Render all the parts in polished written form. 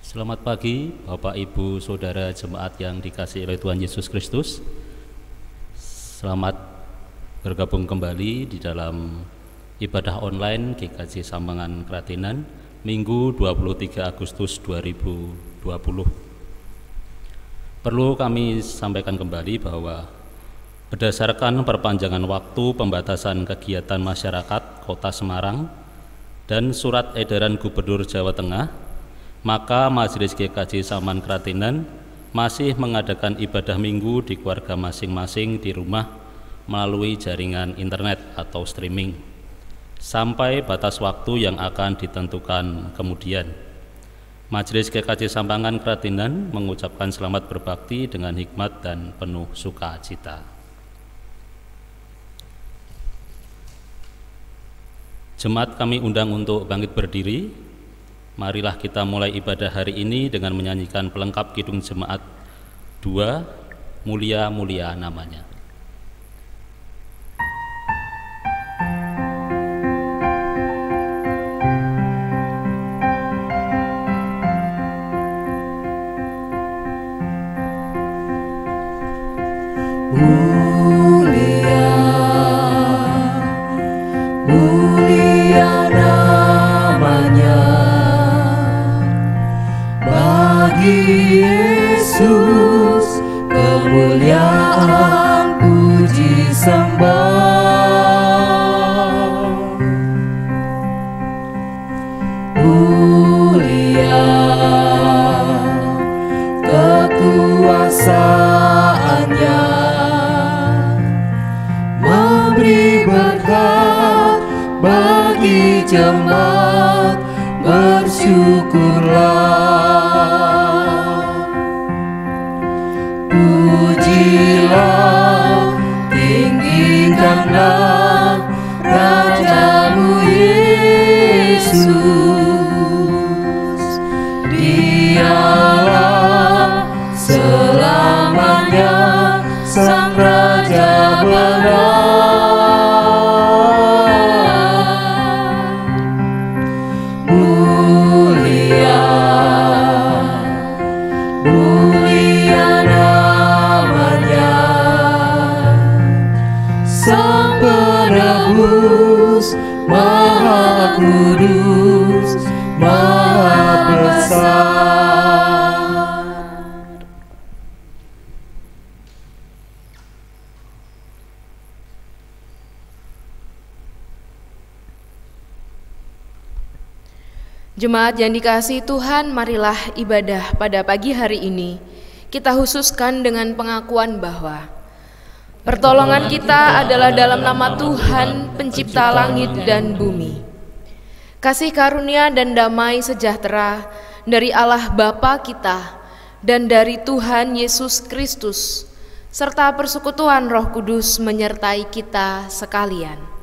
Selamat pagi Bapak Ibu Saudara jemaat yang dikasihi oleh Tuhan Yesus Kristus. Selamat bergabung kembali di dalam ibadah online GKJ Sambangan Kratenan Minggu 23 Agustus 2020. Perlu kami sampaikan kembali bahwa berdasarkan perpanjangan waktu pembatasan kegiatan masyarakat Kota Semarang dan surat edaran Gubernur Jawa Tengah, maka Majelis GKJ Sambangan Kratenan masih mengadakan ibadah minggu di keluarga masing-masing di rumah melalui jaringan internet atau streaming sampai batas waktu yang akan ditentukan kemudian. Majelis GKJ Sambangan Kratenan mengucapkan selamat berbakti dengan hikmat dan penuh sukacita. Jemaat kami undang untuk bangkit berdiri. Marilah kita mulai ibadah hari ini dengan menyanyikan pelengkap Kidung Jemaat 2, Mulia-mulia namanya. Mulia namanya, bagi Yesus kemuliaan puji sembah. Mulia kekuasaannya, memberi berkat bagi jemaat, bersyukurlah. Pujilah, tinggikanlah Rajamu Yesus. Dialah selamanya Sang Raja benar. Mulia namanya, Sang Penebus, Maha Kudus, Maha Besar. Jemaat yang dikasihi Tuhan, marilah ibadah pada pagi hari ini kita khususkan dengan pengakuan bahwa pertolongan kita adalah dalam nama Tuhan, pencipta langit dan bumi. Kasih karunia dan damai sejahtera dari Allah Bapa kita dan dari Tuhan Yesus Kristus, serta persekutuan Roh Kudus menyertai kita sekalian.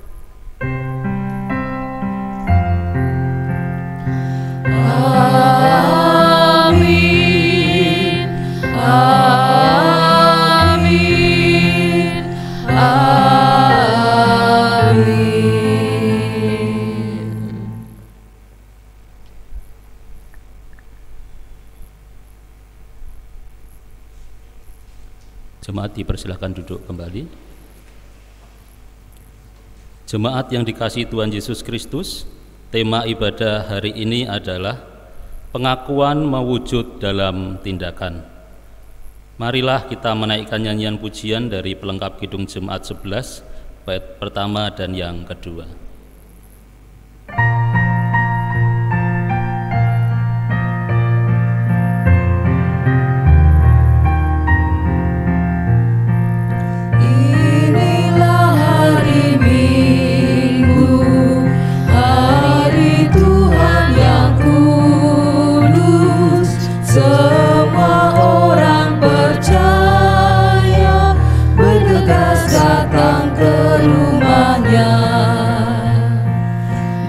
Amin, amin, amin. Jemaat dipersilahkan duduk kembali. Jemaat yang dikasihi Tuhan Yesus Kristus, tema ibadah hari ini adalah pengakuan mewujud dalam tindakan. Marilah kita menaikkan nyanyian pujian dari pelengkap Kidung Jemaat 11, bait pertama dan yang kedua. Inilah hari Minggu, hari Tuhan yang kudus. Semua orang percaya bergegas datang ke rumahnya.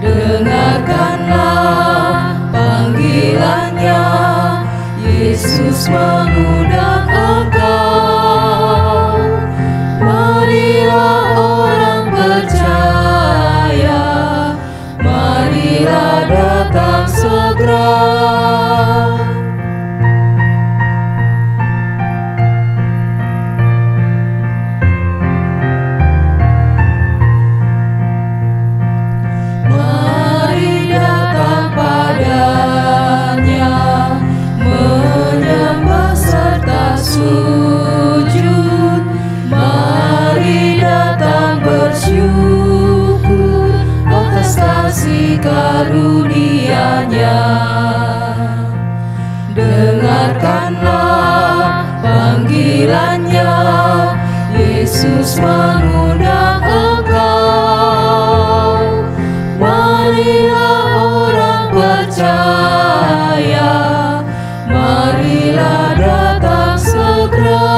Dengarkanlah panggilannya, Yesus mengundang engkau. Marilah orang percaya, marilah datang segera. Yesus mengundang engkau. Marilah orang percaya, marilah datang segera.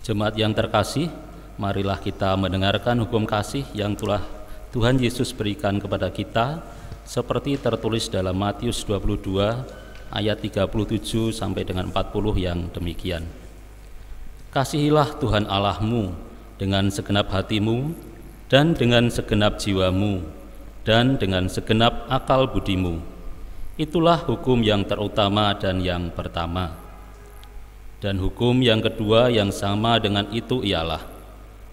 Jemaat yang terkasih, marilah kita mendengarkan hukum kasih yang telah Tuhan Yesus berikan kepada kita seperti tertulis dalam Matius 22 ayat 37 sampai dengan 40 yang demikian. Kasihilah Tuhan Allahmu dengan segenap hatimu dan dengan segenap jiwamu dan dengan segenap akal budimu. Itulah hukum yang terutama dan yang pertama. Dan hukum yang kedua yang sama dengan itu ialah,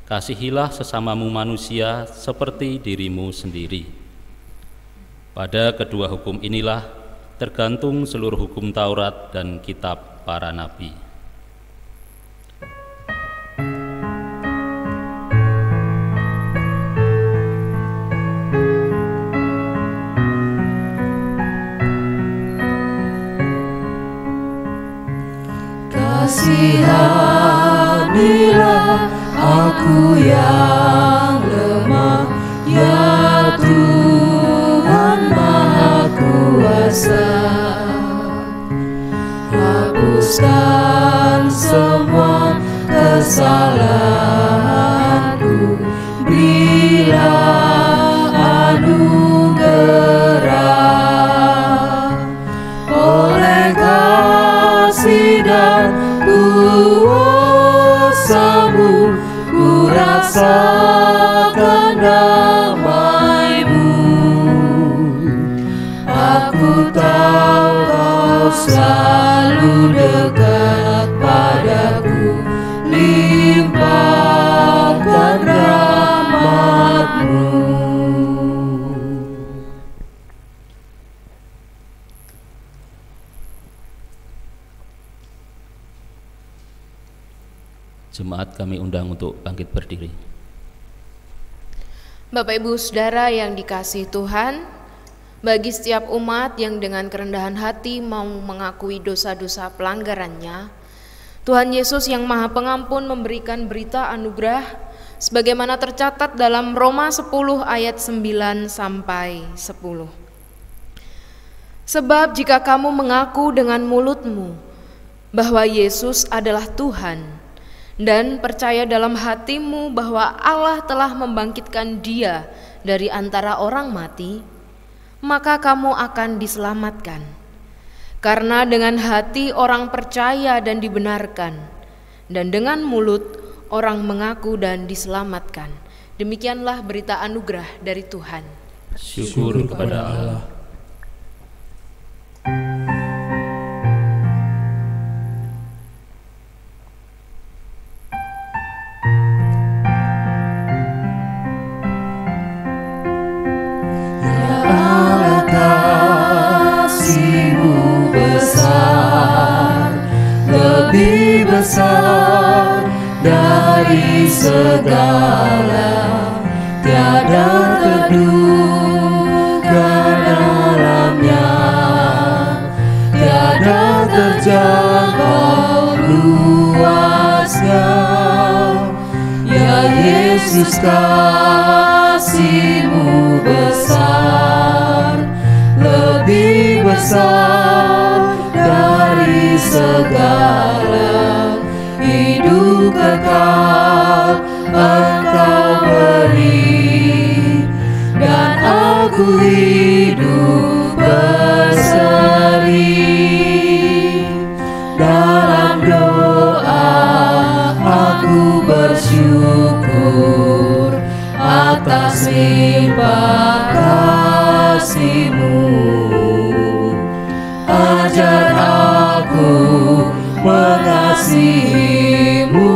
kasihilah sesamamu manusia seperti dirimu sendiri. Pada kedua hukum inilah tergantung seluruh hukum Taurat dan kitab para nabi. Kasihanilah aku yang lemah, ya Tuhan Maha Kuasa. Hapuskan semua kesalahanku, berilah anugerah. Oleh kasih dan kuasa-Mu, ku rasakan damai-Mu. Aku tahu Kau selalu dekat padaku, limpahkan rahmat-Mu. Jemaat kami undang untuk bangkit berdiri. Bapak Ibu Saudara yang dikasihi Tuhan, bagi setiap umat yang dengan kerendahan hati mau mengakui dosa-dosa pelanggarannya, Tuhan Yesus yang Maha Pengampun memberikan berita anugerah sebagaimana tercatat dalam Roma 10 ayat 9 sampai 10. Sebab jika kamu mengaku dengan mulutmu bahwa Yesus adalah Tuhan dan percaya dalam hatimu bahwa Allah telah membangkitkan Dia dari antara orang mati, maka kamu akan diselamatkan. Karena dengan hati orang percaya dan dibenarkan, dan dengan mulut orang mengaku dan diselamatkan. Demikianlah berita anugerah dari Tuhan. Syukur kepada Allah. Lebih besar dari segala, tiada terduga dalamnya, tiada terjangkau luasnya. Ya Yesus, kasih-Mu besar, lebih besar dari segala, hidup kekal Engkau beri, dan aku hidup berseri. Dalam doa aku bersyukur atas limpah kasih-Mu. Ajar aku mengasihi-Mu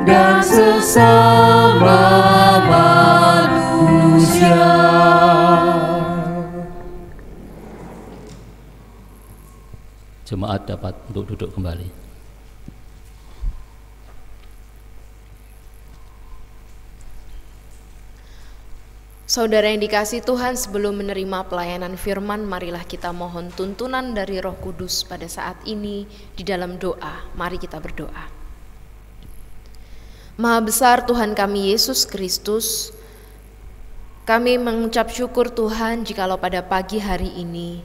dan sesama manusia. Jemaat dapat untuk duduk kembali. Saudara yang dikasihi Tuhan, sebelum menerima pelayanan firman, marilah kita mohon tuntunan dari Roh Kudus pada saat ini di dalam doa. Mari kita berdoa. Maha besar Tuhan kami Yesus Kristus, kami mengucap syukur Tuhan jikalau pada pagi hari ini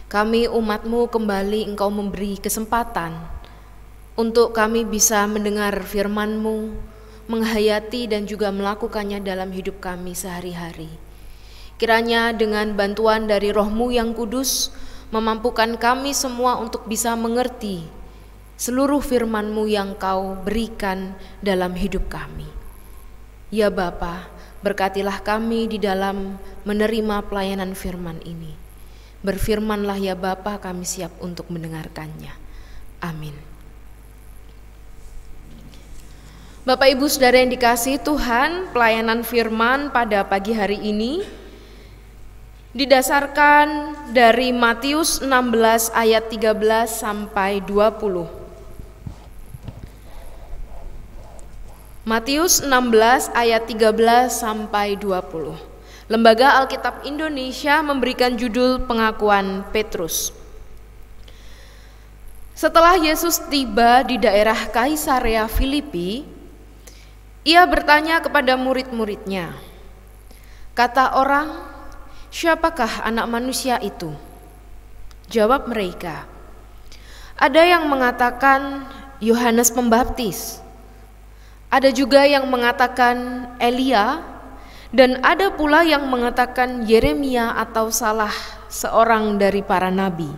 kami umat-Mu kembali Engkau memberi kesempatan untuk kami bisa mendengar firman-Mu, menghayati dan juga melakukannya dalam hidup kami sehari-hari. Kiranya dengan bantuan dari Roh-Mu yang kudus, memampukan kami semua untuk bisa mengerti seluruh firman-Mu yang Kau berikan dalam hidup kami. Ya Bapa, berkatilah kami di dalam menerima pelayanan firman ini. Berfirmanlah ya Bapa, kami siap untuk mendengarkannya. Amin. Bapak Ibu Saudara yang dikasihi Tuhan, pelayanan firman pada pagi hari ini didasarkan dari Matius 16 ayat 13 sampai 20. Matius 16 ayat 13 sampai 20. Lembaga Alkitab Indonesia memberikan judul Pengakuan Petrus. Setelah Yesus tiba di daerah Kaisarea Filipi, Ia bertanya kepada murid-muridnya, kata orang, siapakah anak manusia itu? Jawab mereka, ada yang mengatakan Yohanes Pembaptis, ada juga yang mengatakan Elia, dan ada pula yang mengatakan Yeremia atau salah seorang dari para nabi.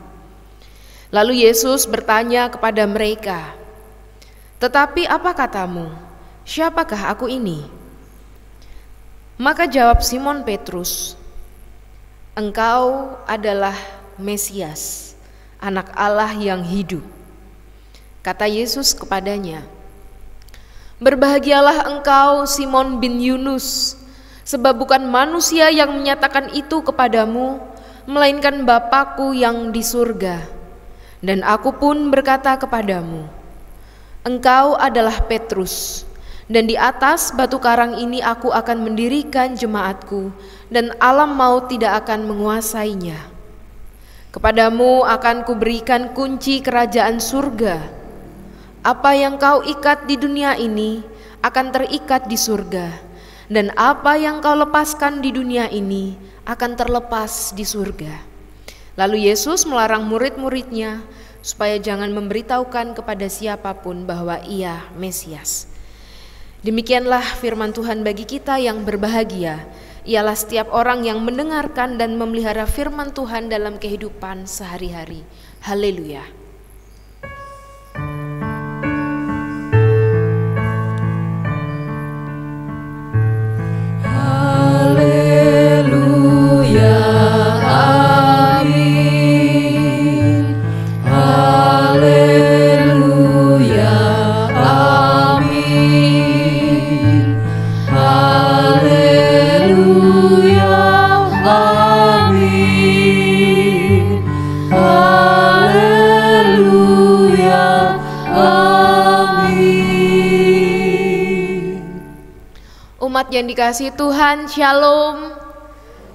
Lalu Yesus bertanya kepada mereka, tetapi apa katamu? Siapakah aku ini? Maka jawab Simon Petrus, engkau adalah Mesias, anak Allah yang hidup. Kata Yesus kepadanya, berbahagialah engkau Simon bin Yunus, sebab bukan manusia yang menyatakan itu kepadamu, melainkan Bapa-Ku yang di surga. Dan aku pun berkata kepadamu, engkau adalah Petrus, dan di atas batu karang ini aku akan mendirikan jemaatku, dan alam maut tidak akan menguasainya. Kepadamu akan kuberikan kunci kerajaan surga. Apa yang kau ikat di dunia ini akan terikat di surga, dan apa yang kau lepaskan di dunia ini akan terlepas di surga. Lalu Yesus melarang murid-muridnya supaya jangan memberitahukan kepada siapapun bahwa Ia Mesias. Demikianlah firman Tuhan bagi kita yang berbahagia, ialah setiap orang yang mendengarkan dan memelihara firman Tuhan dalam kehidupan sehari-hari. Haleluya. Haleluya, amin. Haleluya, amin. Haleluya, amin. Haleluya, amin. Umat yang dikasihi Tuhan, Shalom.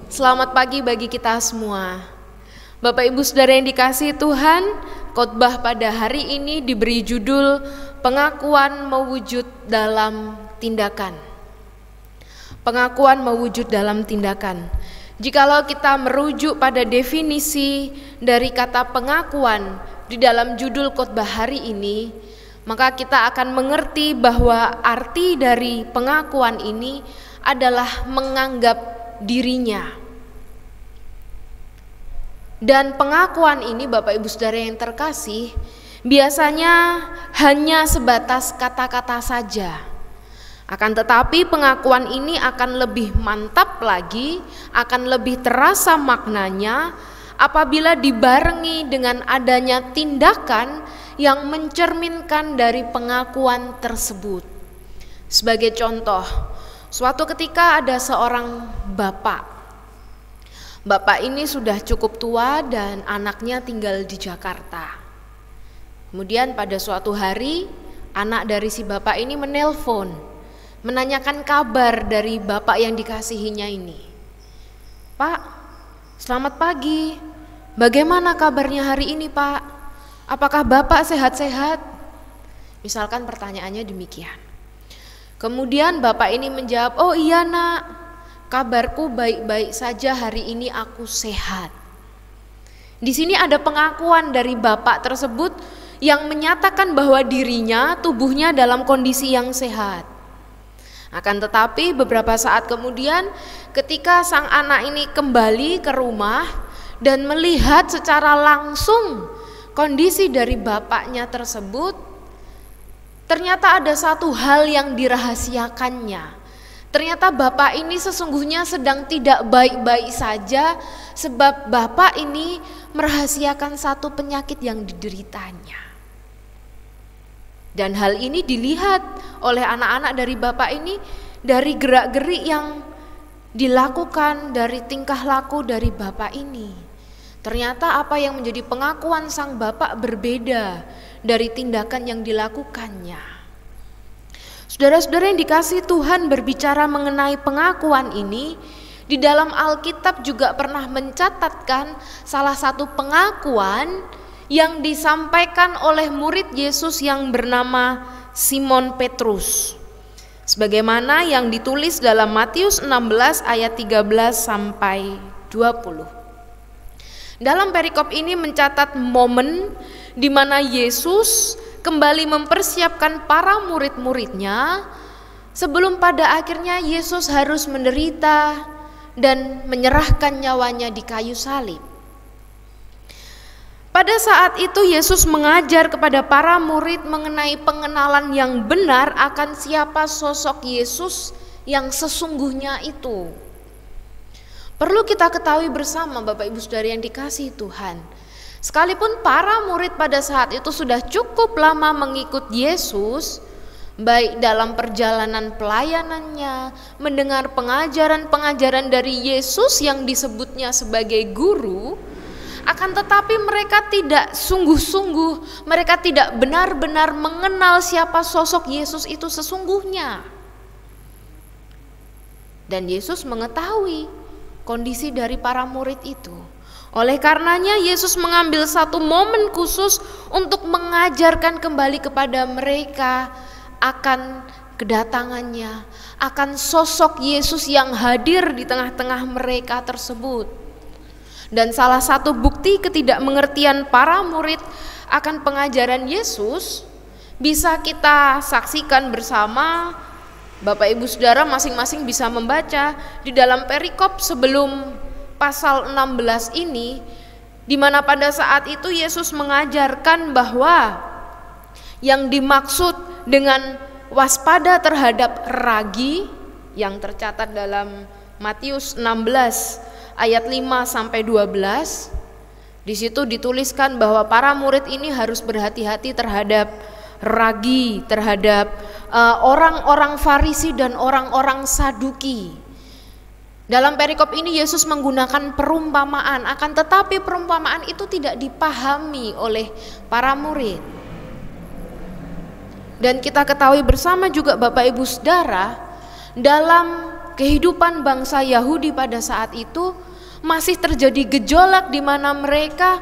Selamat pagi bagi kita semua. Bapak Ibu Saudara yang dikasihi Tuhan, khotbah pada hari ini diberi judul Pengakuan Mewujud dalam Tindakan. Pengakuan mewujud dalam tindakan. Jikalau kita merujuk pada definisi dari kata pengakuan di dalam judul khotbah hari ini, maka kita akan mengerti bahwa arti dari pengakuan ini adalah menganggap dirinya. Dan pengakuan ini Bapak Ibu Saudara yang terkasih, biasanya hanya sebatas kata-kata saja. Akan tetapi pengakuan ini akan lebih mantap lagi, akan lebih terasa maknanya apabila dibarengi dengan adanya tindakan yang mencerminkan dari pengakuan tersebut. Sebagai contoh, suatu ketika ada seorang bapak. Bapak ini sudah cukup tua dan anaknya tinggal di Jakarta. Kemudian pada suatu hari, anak dari si bapak ini menelpon, menanyakan kabar dari bapak yang dikasihinya ini. "Pak, selamat pagi. Bagaimana kabarnya hari ini, Pak? Apakah Bapak sehat-sehat?" Misalkan pertanyaannya demikian. Kemudian bapak ini menjawab, "Oh iya nak, kabarku baik-baik saja, hari ini aku sehat." Di sini ada pengakuan dari bapak tersebut yang menyatakan bahwa dirinya, tubuhnya dalam kondisi yang sehat. Akan tetapi beberapa saat kemudian ketika sang anak ini kembali ke rumah dan melihat secara langsung kondisi dari bapaknya tersebut, ternyata ada satu hal yang dirahasiakannya. Ternyata bapak ini sesungguhnya sedang tidak baik-baik saja, sebab bapak ini merahasiakan satu penyakit yang dideritanya. Dan hal ini dilihat oleh anak-anak dari bapak ini dari gerak-gerik yang dilakukan, dari tingkah laku dari bapak ini. Ternyata apa yang menjadi pengakuan sang bapak berbeda dari tindakan yang dilakukannya. Saudara-saudara yang dikasihi Tuhan, berbicara mengenai pengakuan ini, di dalam Alkitab juga pernah mencatatkan salah satu pengakuan yang disampaikan oleh murid Yesus yang bernama Simon Petrus. Sebagaimana yang ditulis dalam Matius 16 ayat 13 sampai 20. Dalam perikop ini mencatat momen di mana Yesus kembali mempersiapkan para murid-muridnya sebelum pada akhirnya Yesus harus menderita dan menyerahkan nyawanya di kayu salib. Pada saat itu Yesus mengajar kepada para murid mengenai pengenalan yang benar akan siapa sosok Yesus yang sesungguhnya itu. Perlu kita ketahui bersama Bapak Ibu Saudara yang dikasihi Tuhan, sekalipun para murid pada saat itu sudah cukup lama mengikut Yesus, baik dalam perjalanan pelayanannya, mendengar pengajaran-pengajaran dari Yesus yang disebutnya sebagai guru, akan tetapi mereka tidak sungguh-sungguh, mereka tidak benar-benar mengenal siapa sosok Yesus itu sesungguhnya. Dan Yesus mengetahui kondisi dari para murid itu. Oleh karenanya Yesus mengambil satu momen khusus untuk mengajarkan kembali kepada mereka akan kedatangannya, akan sosok Yesus yang hadir di tengah-tengah mereka tersebut. Dan salah satu bukti ketidakmengertian para murid akan pengajaran Yesus bisa kita saksikan bersama. Bapak Ibu Saudara masing-masing bisa membaca di dalam perikop sebelum pasal 16 ini, di mana pada saat itu Yesus mengajarkan bahwa yang dimaksud dengan waspada terhadap ragi yang tercatat dalam Matius 16 ayat 5 sampai 12. Di situ dituliskan bahwa para murid ini harus berhati-hati terhadap ragi, terhadap orang-orang Farisi dan orang-orang Saduki. Dalam perikop ini Yesus menggunakan perumpamaan, akan tetapi perumpamaan itu tidak dipahami oleh para murid. Dan kita ketahui bersama juga Bapak Ibu Saudara, dalam kehidupan bangsa Yahudi pada saat itu masih terjadi gejolak di mana mereka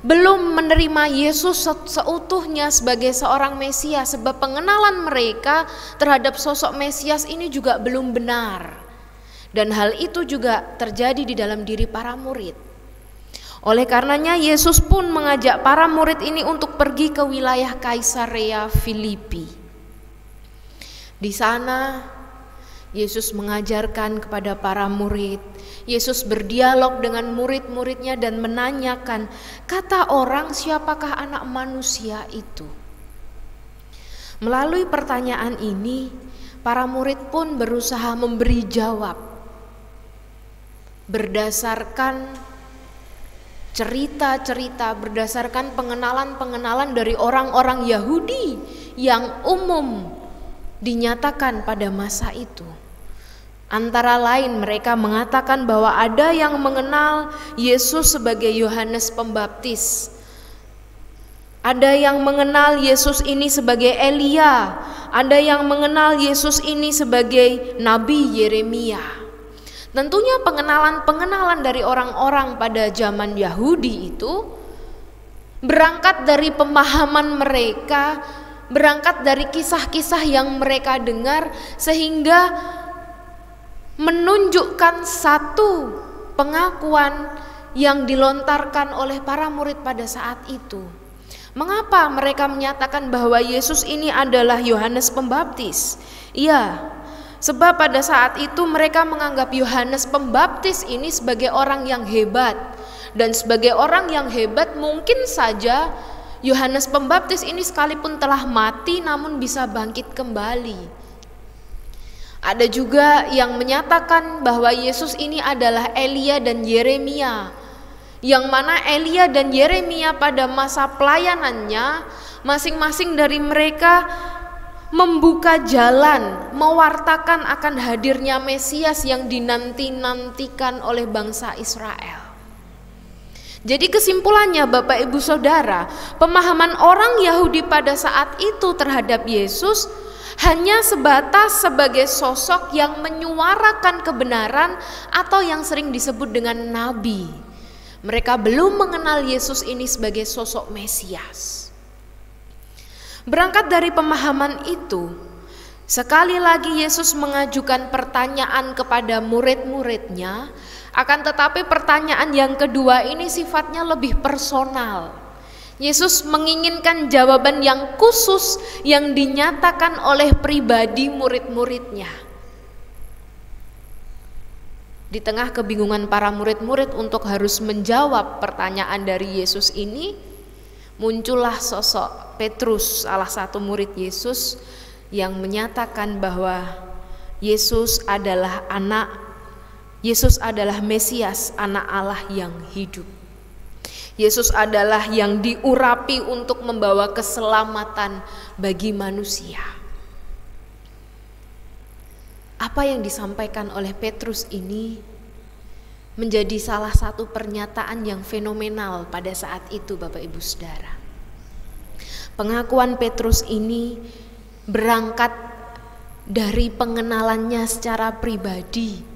belum menerima Yesus seutuhnya sebagai seorang Mesias, sebab pengenalan mereka terhadap sosok Mesias ini juga belum benar. Dan hal itu juga terjadi di dalam diri para murid. Oleh karenanya Yesus pun mengajak para murid ini untuk pergi ke wilayah Kaisarea Filipi. Di sana Yesus mengajarkan kepada para murid. Yesus berdialog dengan murid-muridnya dan menanyakan, kata orang, siapakah anak manusia itu? Melalui pertanyaan ini, para murid pun berusaha memberi jawab berdasarkan cerita-cerita, berdasarkan pengenalan-pengenalan dari orang-orang Yahudi yang umum dinyatakan pada masa itu. Antara lain mereka mengatakan bahwa ada yang mengenal Yesus sebagai Yohanes Pembaptis, ada yang mengenal Yesus ini sebagai Elia, ada yang mengenal Yesus ini sebagai Nabi Yeremia. Tentunya pengenalan dari orang-orang pada zaman Yahudi itu berangkat dari pemahaman mereka, berangkat dari kisah-kisah yang mereka dengar, sehingga menunjukkan satu pengakuan yang dilontarkan oleh para murid pada saat itu. Mengapa mereka menyatakan bahwa Yesus ini adalah Yohanes Pembaptis? Iya, sebab pada saat itu mereka menganggap Yohanes Pembaptis ini sebagai orang yang hebat. Dan sebagai orang yang hebat mungkin saja Yohanes Pembaptis ini sekalipun telah mati namun bisa bangkit kembali. Ada juga yang menyatakan bahwa Yesus ini adalah Elia dan Yeremia, yang mana Elia dan Yeremia pada masa pelayanannya masing-masing dari mereka membuka jalan, mewartakan akan hadirnya Mesias yang dinanti-nantikan oleh bangsa Israel. Jadi kesimpulannya Bapak Ibu Saudara, pemahaman orang Yahudi pada saat itu terhadap Yesus hanya sebatas sebagai sosok yang menyuarakan kebenaran atau yang sering disebut dengan nabi. Mereka belum mengenal Yesus ini sebagai sosok Mesias. Berangkat dari pemahaman itu, sekali lagi Yesus mengajukan pertanyaan kepada murid-muridnya. Akan tetapi pertanyaan yang kedua ini sifatnya lebih personal. Yesus menginginkan jawaban yang khusus yang dinyatakan oleh pribadi murid-muridnya. Di tengah kebingungan para murid-murid untuk harus menjawab pertanyaan dari Yesus ini, muncullah sosok Petrus, salah satu murid Yesus, yang menyatakan bahwa Yesus adalah Mesias, anak Allah yang hidup. Yesus adalah yang diurapi untuk membawa keselamatan bagi manusia. Apa yang disampaikan oleh Petrus ini menjadi salah satu pernyataan yang fenomenal pada saat itu, Bapak Ibu Saudara. Pengakuan Petrus ini berangkat dari pengenalannya secara pribadi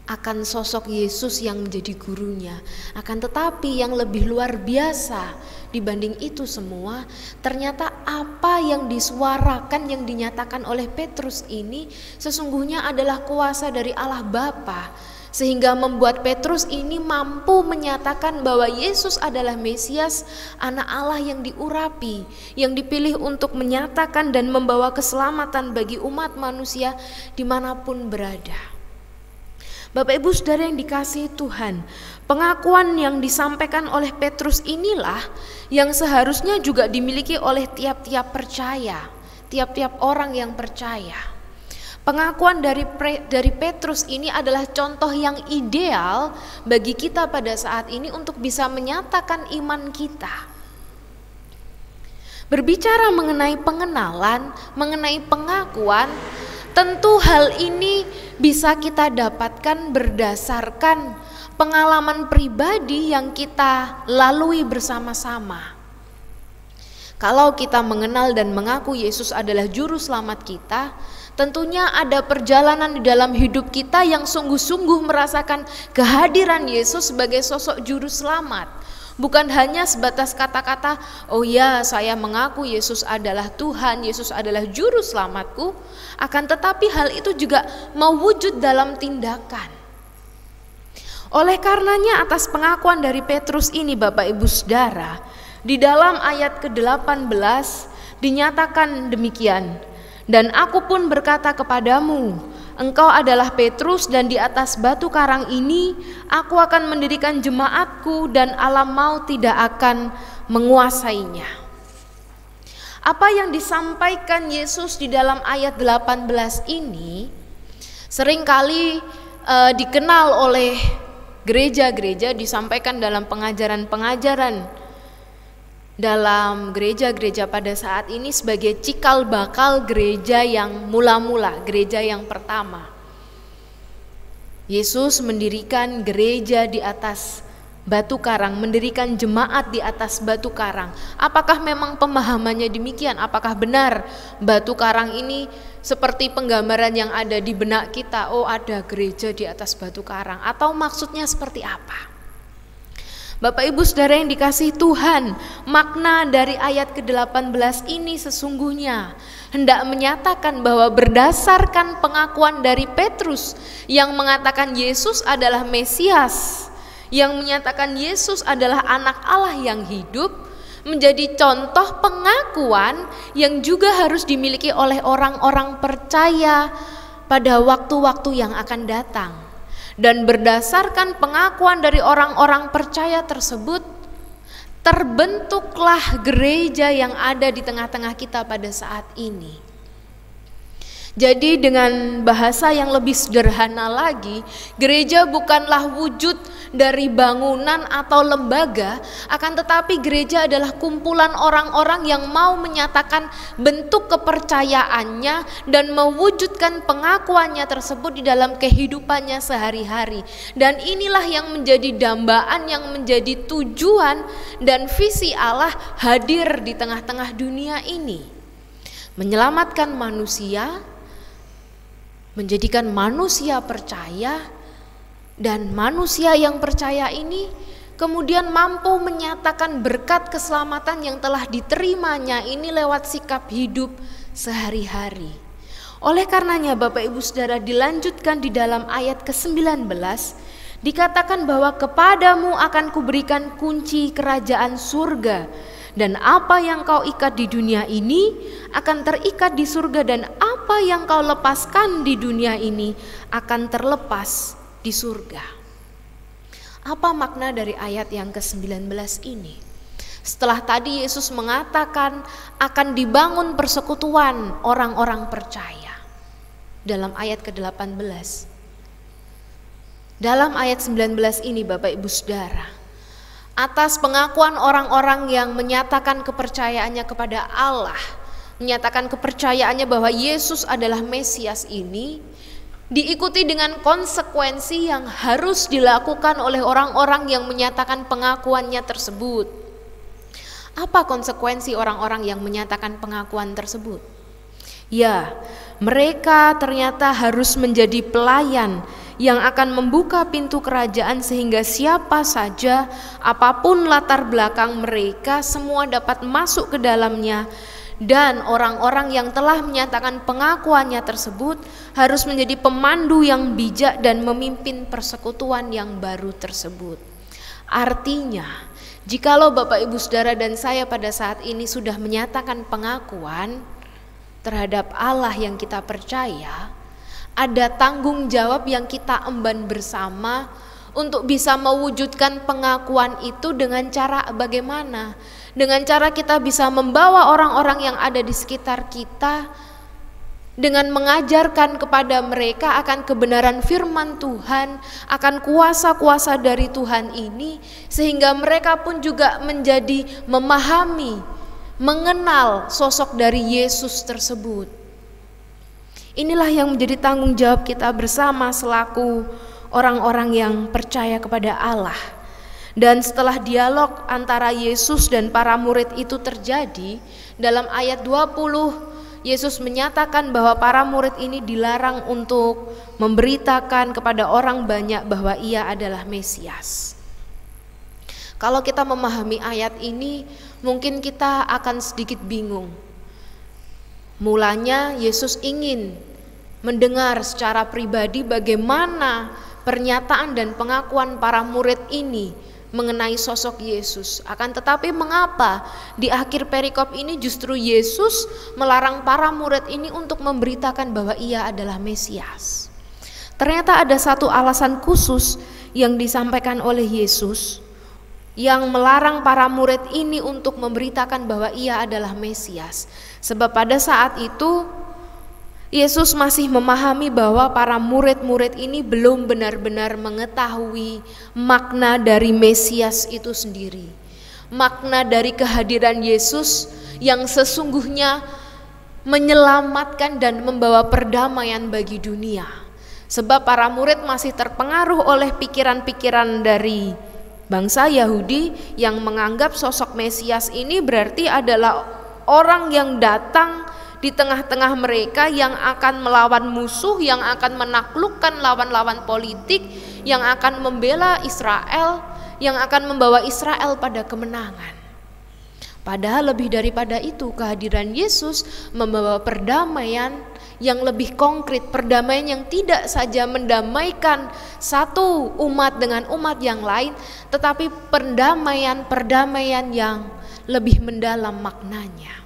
akan sosok Yesus yang menjadi gurunya. Akan tetapi yang lebih luar biasa dibanding itu semua, ternyata apa yang disuarakan, yang dinyatakan oleh Petrus ini sesungguhnya adalah kuasa dari Allah Bapa, sehingga membuat Petrus ini mampu menyatakan bahwa Yesus adalah Mesias, anak Allah yang diurapi, yang dipilih untuk menyatakan dan membawa keselamatan bagi umat manusia dimanapun berada. Bapak Ibu Saudara yang dikasihi Tuhan, pengakuan yang disampaikan oleh Petrus inilah yang seharusnya juga dimiliki oleh tiap-tiap percaya, tiap-tiap orang yang percaya. Pengakuan dari Petrus ini adalah contoh yang ideal bagi kita pada saat ini untuk bisa menyatakan iman kita. Berbicara mengenai pengenalan, mengenai pengakuan, tentu hal ini bisa kita dapatkan berdasarkan pengalaman pribadi yang kita lalui bersama-sama. Kalau kita mengenal dan mengaku Yesus adalah juru selamat kita, tentunya ada perjalanan di dalam hidup kita yang sungguh-sungguh merasakan kehadiran Yesus sebagai sosok juru selamat. Bukan hanya sebatas kata-kata, oh ya saya mengaku Yesus adalah Tuhan, Yesus adalah juru selamatku. Akan tetapi hal itu juga mewujud dalam tindakan. Oleh karenanya atas pengakuan dari Petrus ini Bapak Ibu Saudara, di dalam ayat ke-18 dinyatakan demikian. Dan aku pun berkata kepadamu, engkau adalah Petrus, dan di atas batu karang ini aku akan mendirikan jemaatku, dan alam maut tidak akan menguasainya. Apa yang disampaikan Yesus di dalam ayat 18 ini seringkali dikenal oleh gereja-gereja, disampaikan dalam pengajaran-pengajaran dalam gereja-gereja pada saat ini sebagai cikal bakal gereja yang mula-mula, gereja yang pertama. Yesus mendirikan gereja di atas batu karang, mendirikan jemaat di atas batu karang. Apakah memang pemahamannya demikian? Apakah benar batu karang ini seperti penggambaran yang ada di benak kita, oh ada gereja di atas batu karang, atau maksudnya seperti apa? Bapak Ibu Saudara yang dikasihi Tuhan, makna dari ayat ke-18 ini sesungguhnya hendak menyatakan bahwa berdasarkan pengakuan dari Petrus yang mengatakan Yesus adalah Mesias, yang menyatakan Yesus adalah anak Allah yang hidup, menjadi contoh pengakuan yang juga harus dimiliki oleh orang-orang percaya pada waktu-waktu yang akan datang. Dan berdasarkan pengakuan dari orang-orang percaya tersebut, terbentuklah gereja yang ada di tengah-tengah kita pada saat ini. Jadi dengan bahasa yang lebih sederhana lagi, gereja bukanlah wujud dari bangunan atau lembaga, akan tetapi gereja adalah kumpulan orang-orang yang mau menyatakan bentuk kepercayaannya dan mewujudkan pengakuannya tersebut di dalam kehidupannya sehari-hari. Dan inilah yang menjadi dambaan, yang menjadi tujuan dan visi Allah hadir di tengah-tengah dunia ini. Menyelamatkan manusia, menjadikan manusia percaya, dan manusia yang percaya ini kemudian mampu menyatakan berkat keselamatan yang telah diterimanya ini lewat sikap hidup sehari-hari. Oleh karenanya Bapak Ibu Saudara, dilanjutkan di dalam ayat ke-19, dikatakan bahwa kepadamu akan kuberikan kunci kerajaan surga, dan apa yang kau ikat di dunia ini akan terikat di surga, dan apa yang kau lepaskan di dunia ini akan terlepas di surga. Apa makna dari ayat yang ke-19 ini? Setelah tadi Yesus mengatakan akan dibangun persekutuan orang-orang percaya dalam ayat ke-18. Dalam ayat 19 ini Bapak Ibu Saudara, atas pengakuan orang-orang yang menyatakan kepercayaannya kepada Allah, menyatakan kepercayaannya bahwa Yesus adalah Mesias ini, diikuti dengan konsekuensi yang harus dilakukan oleh orang-orang yang menyatakan pengakuannya tersebut. Apa konsekuensi orang-orang yang menyatakan pengakuan tersebut? Ya, mereka ternyata harus menjadi pelayan yang akan membuka pintu kerajaan sehingga siapa saja, apapun latar belakang mereka, semua dapat masuk ke dalamnya. Dan orang-orang yang telah menyatakan pengakuannya tersebut harus menjadi pemandu yang bijak dan memimpin persekutuan yang baru tersebut. Artinya, jikalau Bapak Ibu Saudara dan saya pada saat ini sudah menyatakan pengakuan terhadap Allah yang kita percaya, ada tanggung jawab yang kita emban bersama untuk bisa mewujudkan pengakuan itu dengan cara bagaimana? Dengan cara kita bisa membawa orang-orang yang ada di sekitar kita dengan mengajarkan kepada mereka akan kebenaran firman Tuhan, akan kuasa-kuasa dari Tuhan ini, sehingga mereka pun juga menjadi memahami, mengenal sosok dari Yesus tersebut. Inilah yang menjadi tanggung jawab kita bersama selaku orang-orang yang percaya kepada Allah. Dan setelah dialog antara Yesus dan para murid itu terjadi, dalam ayat 20 Yesus menyatakan bahwa para murid ini dilarang untuk memberitakan kepada orang banyak bahwa ia adalah Mesias. Kalau kita memahami ayat ini, mungkin kita akan sedikit bingung. Mulanya Yesus ingin mendengar secara pribadi bagaimana pernyataan dan pengakuan para murid ini mengenai sosok Yesus. Akan tetapi mengapa di akhir perikop ini justru Yesus melarang para murid ini untuk memberitakan bahwa ia adalah Mesias? Ternyata ada satu alasan khusus yang disampaikan oleh Yesus yang melarang para murid ini untuk memberitakan bahwa ia adalah Mesias. Sebab pada saat itu Yesus masih memahami bahwa para murid-murid ini belum benar-benar mengetahui makna dari Mesias itu sendiri. Makna dari kehadiran Yesus yang sesungguhnya menyelamatkan dan membawa perdamaian bagi dunia. Sebab para murid masih terpengaruh oleh pikiran-pikiran dari bangsa Yahudi yang menganggap sosok Mesias ini berarti adalah orang yang datang di tengah-tengah mereka yang akan melawan musuh, yang akan menaklukkan lawan-lawan politik, yang akan membela Israel, yang akan membawa Israel pada kemenangan. Padahal lebih daripada itu, kehadiran Yesus membawa perdamaian yang lebih konkret, perdamaian yang tidak saja mendamaikan satu umat dengan umat yang lain, tetapi perdamaian yang lebih mendalam maknanya.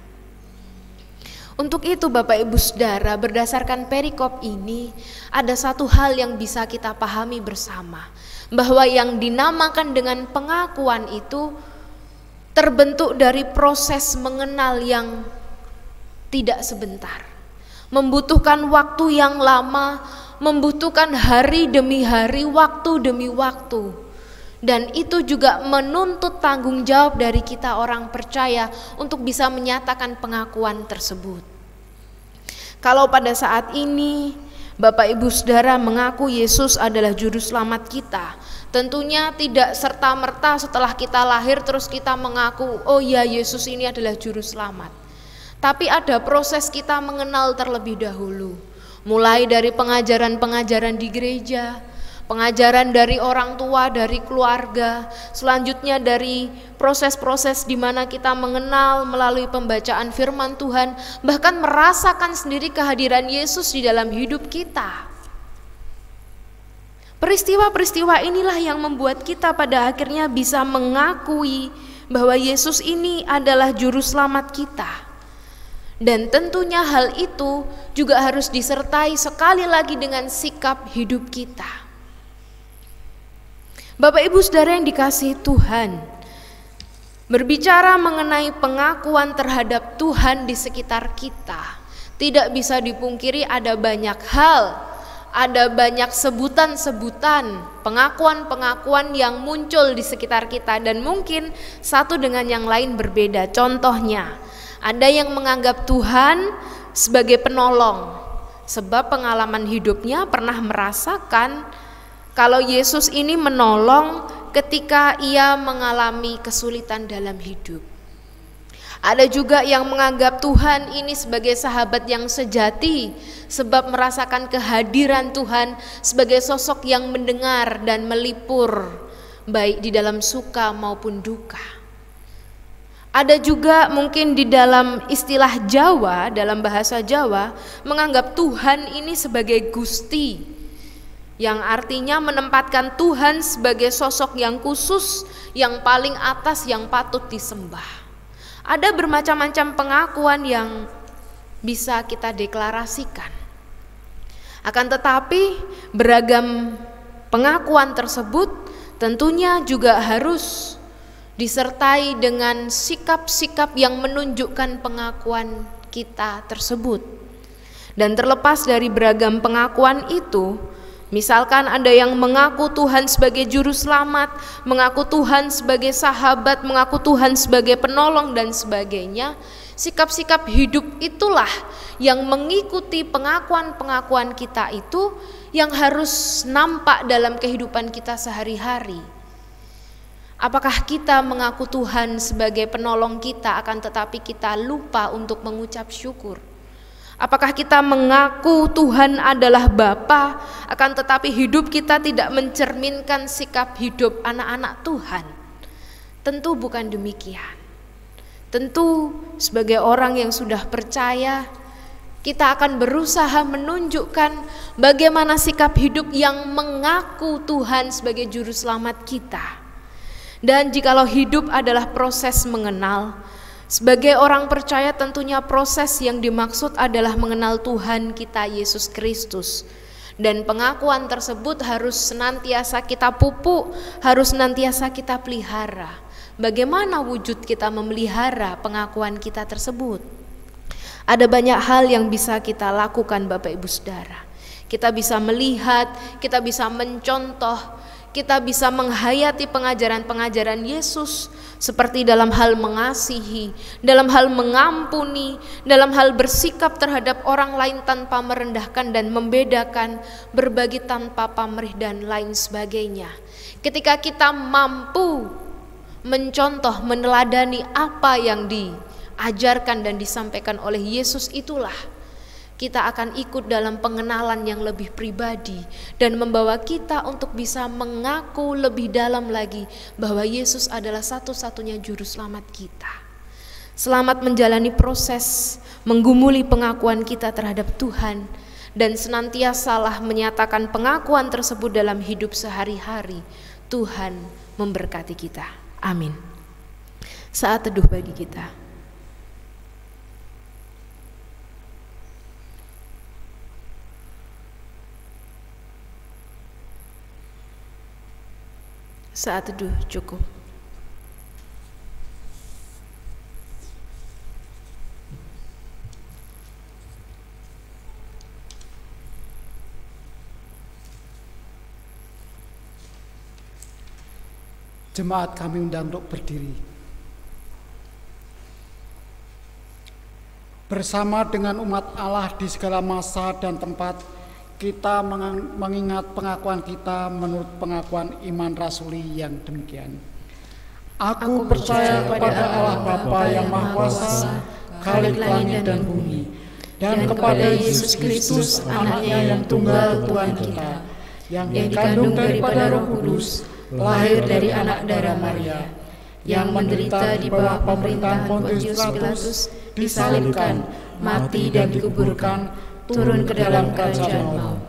Untuk itu Bapak Ibu Saudara, berdasarkan perikop ini ada satu hal yang bisa kita pahami bersama, bahwa yang dinamakan dengan pengakuan itu terbentuk dari proses mengenal yang tidak sebentar, membutuhkan waktu yang lama, membutuhkan hari demi hari, waktu demi waktu. Dan itu juga menuntut tanggung jawab dari kita orang percaya untuk bisa menyatakan pengakuan tersebut. Kalau pada saat ini Bapak Ibu Saudara mengaku Yesus adalah juru selamat kita, tentunya tidak serta-merta setelah kita lahir terus kita mengaku, oh ya Yesus ini adalah juru selamat. Tapi ada proses kita mengenal terlebih dahulu, mulai dari pengajaran-pengajaran di gereja, pengajaran dari orang tua, dari keluarga, selanjutnya dari proses-proses di mana kita mengenal melalui pembacaan firman Tuhan, bahkan merasakan sendiri kehadiran Yesus di dalam hidup kita. Peristiwa-peristiwa inilah yang membuat kita pada akhirnya bisa mengakui bahwa Yesus ini adalah juru selamat kita. Dan tentunya hal itu juga harus disertai sekali lagi dengan sikap hidup kita. Bapak Ibu Saudara yang dikasihi Tuhan, berbicara mengenai pengakuan terhadap Tuhan di sekitar kita, tidak bisa dipungkiri ada banyak hal, ada banyak sebutan-sebutan, pengakuan-pengakuan yang muncul di sekitar kita dan mungkin satu dengan yang lain berbeda. Contohnya, ada yang menganggap Tuhan sebagai penolong, sebab pengalaman hidupnya pernah merasakan kalau Yesus ini menolong ketika ia mengalami kesulitan dalam hidup. Ada juga yang menganggap Tuhan ini sebagai sahabat yang sejati, sebab merasakan kehadiran Tuhan sebagai sosok yang mendengar dan melipur, baik di dalam suka maupun duka. Ada juga mungkin di dalam istilah Jawa, dalam bahasa Jawa, menganggap Tuhan ini sebagai Gusti, yang artinya menempatkan Tuhan sebagai sosok yang khusus, yang paling atas, yang patut disembah. Ada bermacam-macam pengakuan yang bisa kita deklarasikan. Akan tetapi beragam pengakuan tersebut tentunya juga harus disertai dengan sikap-sikap yang menunjukkan pengakuan kita tersebut. Dan terlepas dari beragam pengakuan itu, misalkan ada yang mengaku Tuhan sebagai juru selamat, mengaku Tuhan sebagai sahabat, mengaku Tuhan sebagai penolong dan sebagainya. Sikap-sikap hidup itulah yang mengikuti pengakuan-pengakuan kita itu yang harus nampak dalam kehidupan kita sehari-hari. Apakah kita mengaku Tuhan sebagai penolong kita akan tetapi kita lupa untuk mengucap syukur? Apakah kita mengaku Tuhan adalah Bapa, akan tetapi hidup kita tidak mencerminkan sikap hidup anak-anak Tuhan? Tentu bukan demikian. Tentu sebagai orang yang sudah percaya, kita akan berusaha menunjukkan bagaimana sikap hidup yang mengaku Tuhan sebagai juru selamat kita. Dan jikalau hidup adalah proses mengenal, sebagai orang percaya tentunya proses yang dimaksud adalah mengenal Tuhan kita Yesus Kristus. Dan pengakuan tersebut harus senantiasa kita pupuk, harus senantiasa kita pelihara. Bagaimana wujud kita memelihara pengakuan kita tersebut? Ada banyak hal yang bisa kita lakukan Bapak Ibu Saudara. Kita bisa melihat, kita bisa mencontoh, kita bisa menghayati pengajaran-pengajaran Yesus seperti dalam hal mengasihi, dalam hal mengampuni, dalam hal bersikap terhadap orang lain tanpa merendahkan dan membedakan, berbagi tanpa pamrih dan lain sebagainya. Ketika kita mampu mencontoh, meneladani apa yang ajarkan dan disampaikan oleh Yesus itulah kita akan ikut dalam pengenalan yang lebih pribadi dan membawa kita untuk bisa mengaku lebih dalam lagi bahwa Yesus adalah satu-satunya juru selamat kita. Selamat menjalani proses menggumuli pengakuan kita terhadap Tuhan dan senantiasalah menyatakan pengakuan tersebut dalam hidup sehari-hari. Tuhan memberkati kita. Amin. Saat teduh bagi kita. Saat teduh cukup. Jemaat kami undang untuk berdiri. Bersama dengan umat Allah di segala masa dan tempat, kita mengingat pengakuan kita menurut pengakuan iman rasuli yang demikian. Aku percaya kepada Allah Bapa yang Maha Kuasa, Khalik langit dan bumi, dan kepada Yesus Kristus, Anaknya yang tunggal Tuhan kita, yang dikandung daripada Roh Kudus, lahir dari anak darah Maria, yang menderita di bawah pemerintahan Pontius Pilatus, disalibkan, mati dan dikuburkan, turun ke dalam kerajaan maut.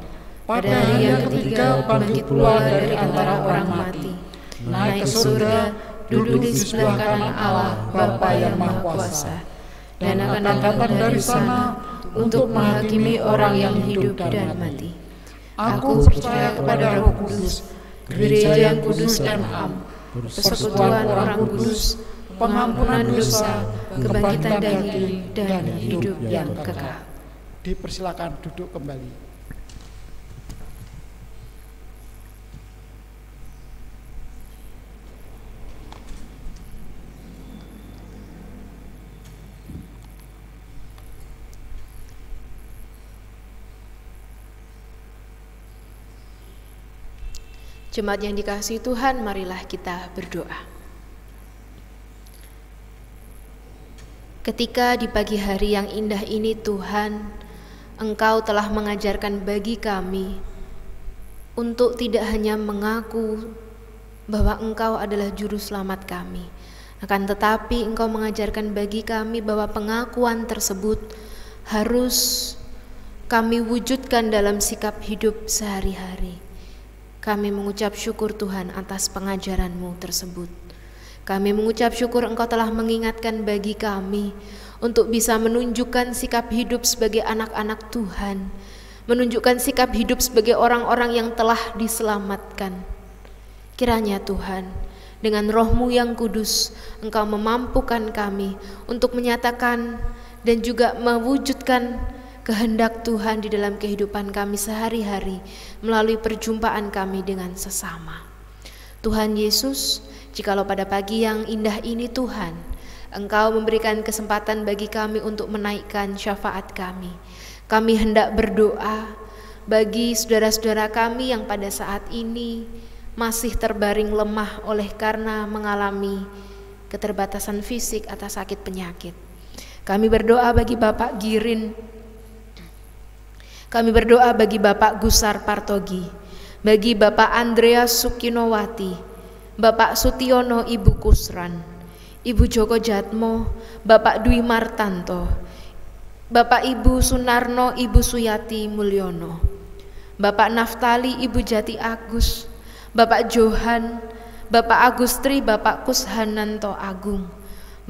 Pada hari yang ketiga bangkit pula dari antara orang mati, naik ke surga, duduk di sebelah kanan Allah Bapa yang Maha Kuasa, dan akan datang dari sana untuk menghakimi orang yang hidup dan mati. Aku percaya kepada Roh Kudus, gereja yang kudus dan am, persekutuan orang kudus, pengampunan dosa, kebangkitan daging, dan hidup yang kekal. Dipersilakan duduk kembali. Jemaat yang dikasihi Tuhan, marilah kita berdoa. Ketika di pagi hari yang indah ini Tuhan, Engkau telah mengajarkan bagi kami untuk tidak hanya mengaku bahwa Engkau adalah juru selamat kami, akan tetapi Engkau mengajarkan bagi kami bahwa pengakuan tersebut harus kami wujudkan dalam sikap hidup sehari-hari. Kami mengucap syukur Tuhan atas pengajaran-Mu tersebut. Kami mengucap syukur Engkau telah mengingatkan bagi kami untuk bisa menunjukkan sikap hidup sebagai anak-anak Tuhan, menunjukkan sikap hidup sebagai orang-orang yang telah diselamatkan. Kiranya Tuhan, dengan Roh-Mu yang kudus, Engkau memampukan kami untuk menyatakan dan juga mewujudkan kehendak Tuhan di dalam kehidupan kami sehari-hari melalui perjumpaan kami dengan sesama. Tuhan Yesus, jikalau pada pagi yang indah ini Tuhan, Engkau memberikan kesempatan bagi kami untuk menaikkan syafaat kami. Kami hendak berdoa bagi saudara-saudara kami yang pada saat ini masih terbaring lemah oleh karena mengalami keterbatasan fisik atau sakit penyakit. Kami berdoa bagi Bapak Girin. Kami berdoa bagi Bapak Gusar Partogi, bagi Bapak Andreas Sukinowati, Bapak Sutiono Ibu Kusran, Ibu Joko Jatmo, Bapak Dwi Martanto, Bapak Ibu Sunarno Ibu Suyati Mulyono, Bapak Naftali Ibu Jati Agus, Bapak Johan, Bapak Agustri Bapak Kushananto Agung,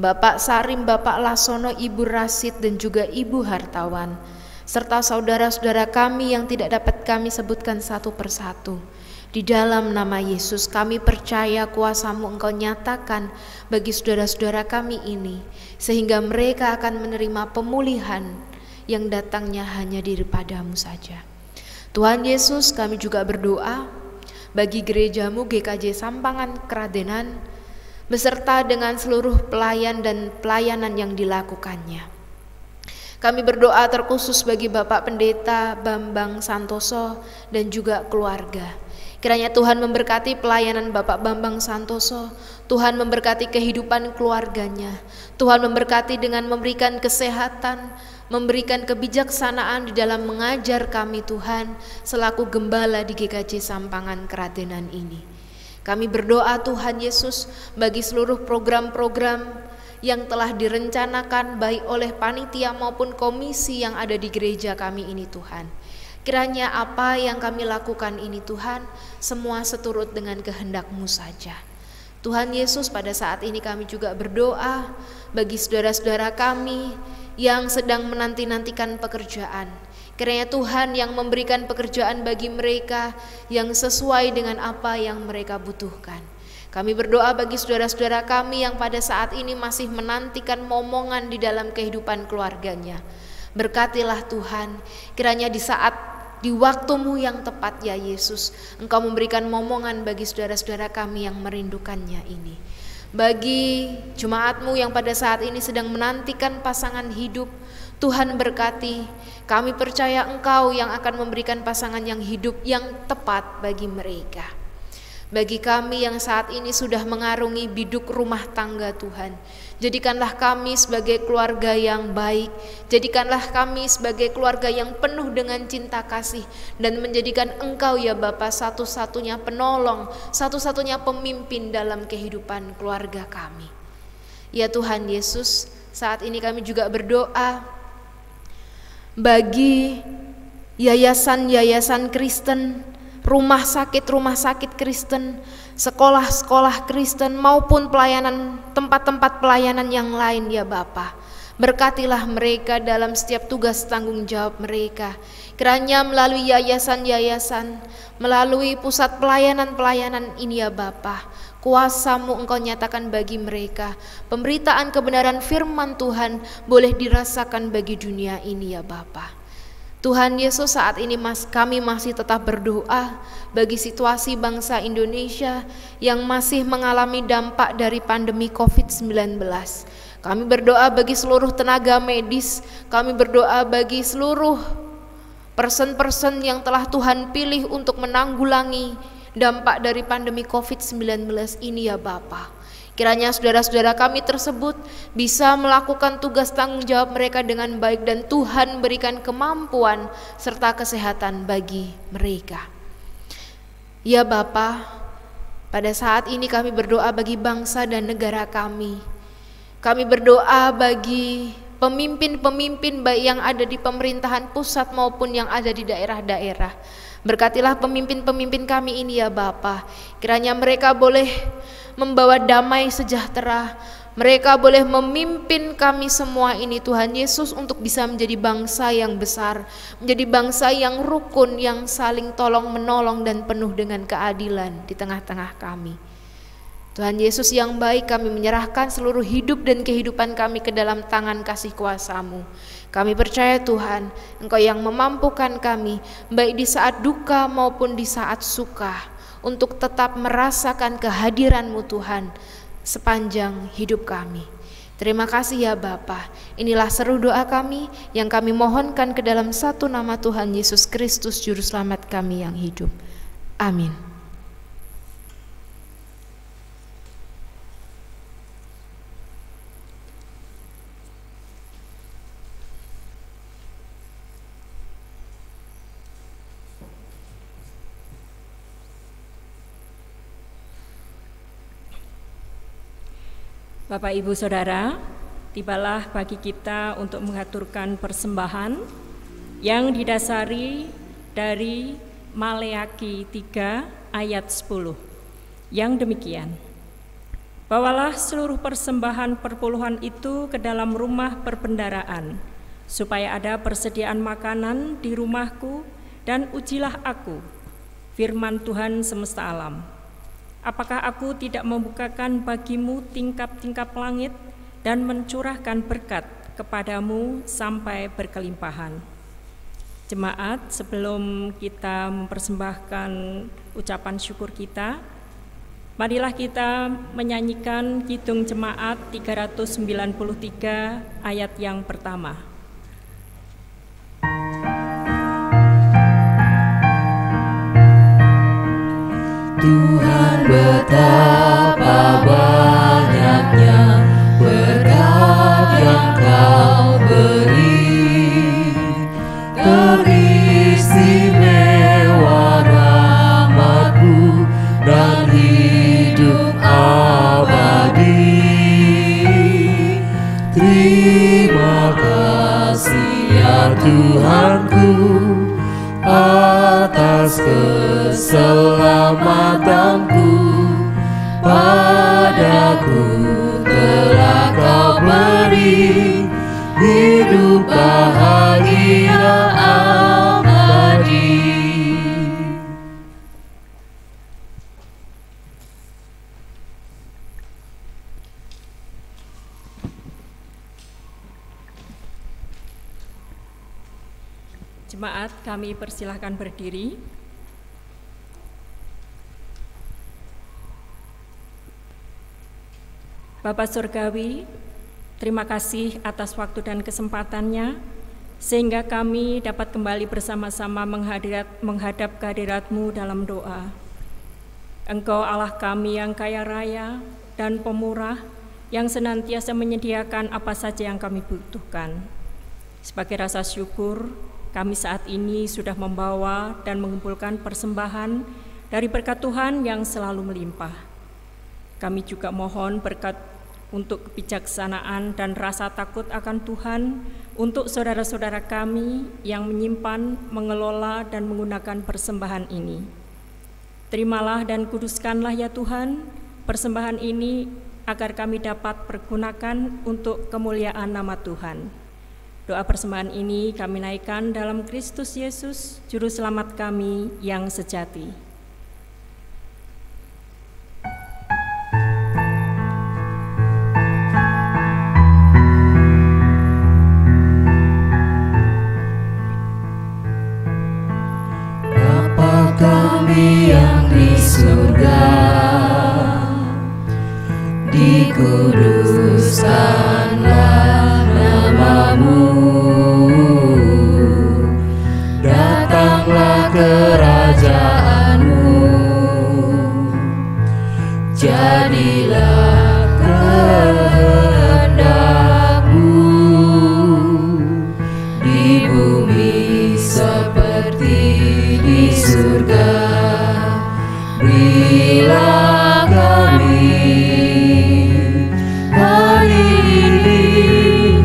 Bapak Sarim Bapak Lasono Ibu Rasid dan juga Ibu Hartawan, serta saudara-saudara kami yang tidak dapat kami sebutkan satu persatu. Di dalam nama Yesus kami percaya kuasa-Mu Engkau nyatakan bagi saudara-saudara kami ini, sehingga mereka akan menerima pemulihan yang datangnya hanya daripada-Mu saja. Tuhan Yesus, kami juga berdoa bagi gereja-Mu GKJ Sampangan Keradenan, beserta dengan seluruh pelayan dan pelayanan yang dilakukannya. Kami berdoa terkhusus bagi Bapak Pendeta Bambang Santoso dan juga keluarga. Kiranya Tuhan memberkati pelayanan Bapak Bambang Santoso, Tuhan memberkati kehidupan keluarganya, Tuhan memberkati dengan memberikan kesehatan, memberikan kebijaksanaan di dalam mengajar kami Tuhan, selaku gembala di GKJ Sampangan Keratenan ini. Kami berdoa Tuhan Yesus bagi seluruh program-program yang telah direncanakan baik oleh panitia maupun komisi yang ada di gereja kami ini Tuhan. Kiranya apa yang kami lakukan ini Tuhan, semua seturut dengan kehendak-Mu saja. Tuhan Yesus, pada saat ini kami juga berdoa bagi saudara-saudara kami yang sedang menanti-nantikan pekerjaan. Kiranya Tuhan yang memberikan pekerjaan bagi mereka yang sesuai dengan apa yang mereka butuhkan. Kami berdoa bagi saudara-saudara kami yang pada saat ini masih menantikan momongan di dalam kehidupan keluarganya. Berkatilah Tuhan, kiranya di waktu-Mu yang tepat ya Yesus, Engkau memberikan momongan bagi saudara-saudara kami yang merindukannya ini. Bagi jemaat-Mu yang pada saat ini sedang menantikan pasangan hidup, Tuhan berkati. Kami percaya Engkau yang akan memberikan pasangan yang hidup yang tepat bagi mereka. Bagi kami yang saat ini sudah mengarungi biduk rumah tangga Tuhan, jadikanlah kami sebagai keluarga yang baik, jadikanlah kami sebagai keluarga yang penuh dengan cinta kasih, dan menjadikan Engkau ya Bapa satu-satunya penolong, satu-satunya pemimpin dalam kehidupan keluarga kami. Ya Tuhan Yesus, saat ini kami juga berdoa bagi yayasan-yayasan Kristen, rumah sakit Kristen, sekolah-sekolah Kristen maupun pelayanan, tempat-tempat pelayanan yang lain ya Bapa. Berkatilah mereka dalam setiap tugas tanggung jawab mereka. Kiranya melalui yayasan-yayasan, melalui pusat pelayanan-pelayanan ini ya Bapa, kuasa-Mu Engkau nyatakan bagi mereka. Pemberitaan kebenaran firman Tuhan boleh dirasakan bagi dunia ini ya Bapa. Tuhan Yesus, saat ini kami masih tetap berdoa bagi situasi bangsa Indonesia yang masih mengalami dampak dari pandemi COVID-19. Kami berdoa bagi seluruh tenaga medis, kami berdoa bagi seluruh person-person yang telah Tuhan pilih untuk menanggulangi dampak dari pandemi COVID-19 ini ya Bapa. Kiranya saudara-saudara kami tersebut bisa melakukan tugas tanggung jawab mereka dengan baik, dan Tuhan berikan kemampuan serta kesehatan bagi mereka. Ya Bapa, pada saat ini kami berdoa bagi bangsa dan negara kami. Kami berdoa bagi pemimpin-pemimpin baik yang ada di pemerintahan pusat maupun yang ada di daerah-daerah. Berkatilah pemimpin-pemimpin kami ini ya Bapa. Kiranya mereka boleh membawa damai sejahtera. Mereka boleh memimpin kami semua ini Tuhan Yesus untuk bisa menjadi bangsa yang besar, menjadi bangsa yang rukun, yang saling tolong menolong dan penuh dengan keadilan di tengah-tengah kami. Tuhan Yesus yang baik, kami menyerahkan seluruh hidup dan kehidupan kami ke dalam tangan kasih kuasa-Mu. Kami percaya Tuhan, Engkau yang memampukan kami baik di saat duka maupun di saat suka, untuk tetap merasakan kehadiran-Mu Tuhan sepanjang hidup kami. Terima kasih ya Bapa. Inilah seru doa kami yang kami mohonkan ke dalam satu nama Tuhan Yesus Kristus Juru Selamat kami yang hidup. Amin. Bapak Ibu Saudara, tibalah bagi kita untuk mengaturkan persembahan yang didasari dari Maleakhi 3 ayat 10 yang demikian: bawalah seluruh persembahan perpuluhan itu ke dalam rumah perbendaharaan, supaya ada persediaan makanan di rumahku, dan ujilah aku, firman Tuhan semesta alam. Apakah aku tidak membukakan bagimu tingkap-tingkap langit dan mencurahkan berkat kepadamu sampai berkelimpahan? Jemaat, sebelum kita mempersembahkan ucapan syukur kita, marilah kita menyanyikan Kidung Jemaat 393 ayat yang pertama. Tuhanku, atas keselamatanku. Padaku telah Kau beri hidup bahagia abadi. Jemaat, kami persilahkan berdiri. Bapa Surgawi, terima kasih atas waktu dan kesempatannya, sehingga kami dapat kembali bersama-sama menghadap kehadirat-Mu dalam doa. Engkau Allah kami yang kaya raya dan pemurah, yang senantiasa menyediakan apa saja yang kami butuhkan. Sebagai rasa syukur, kami saat ini sudah membawa dan mengumpulkan persembahan dari berkat Tuhan yang selalu melimpah. Kami juga mohon berkat untuk kebijaksanaan dan rasa takut akan Tuhan untuk saudara-saudara kami yang menyimpan, mengelola, dan menggunakan persembahan ini. Terimalah dan kuduskanlah ya Tuhan persembahan ini agar kami dapat pergunakan untuk kemuliaan nama Tuhan. Doa persembahan ini kami naikkan dalam Kristus Yesus, Juru Selamat kami yang sejati. Bapa kami yang di surga, dikuduskanlah nama-Mu, datanglah kerajaan-Mu, jadilah kehendak-Mu di bumi seperti di surga. Berilah kami hari ini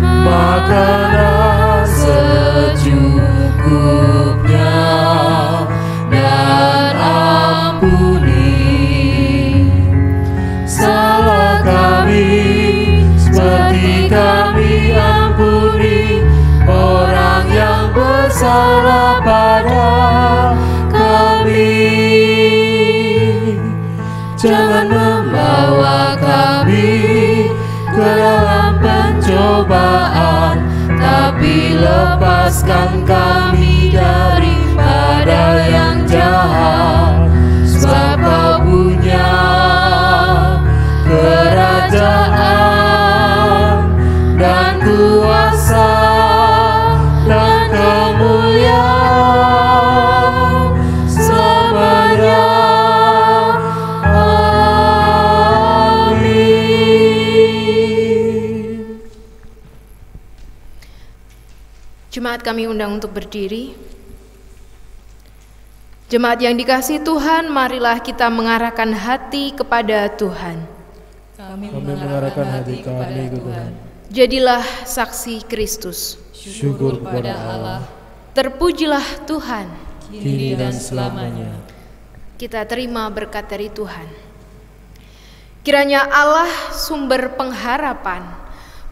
makanan secukupnya, dan ampuni salah kami seperti kami ampuni orang yang bersalah pada kami. Jangan membawa kami ke dalam pencobaan, tapi lepaskan kami daripada yang jahat. Sebab Kau punya kerajaan dan kuasa dan kemuliaan selamanya. Jemaat kami undang untuk berdiri. Jemaat yang dikasihi Tuhan, marilah kita mengarahkan hati kepada Tuhan. Kami mengarahkan hati kami ke Tuhan. Jadilah saksi Kristus. Syukur kepada Allah, Terpujilah Tuhan. kini dan selamanya. Kita terima berkat dari Tuhan. Kiranya Allah sumber pengharapan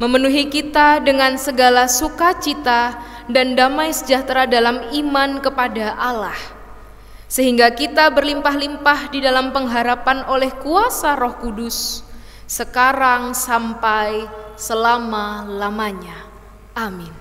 memenuhi kita dengan segala sukacita dan damai sejahtera dalam iman kepada Allah, sehingga kita berlimpah-limpah di dalam pengharapan oleh kuasa Roh Kudus, sekarang sampai selama-lamanya. Amin.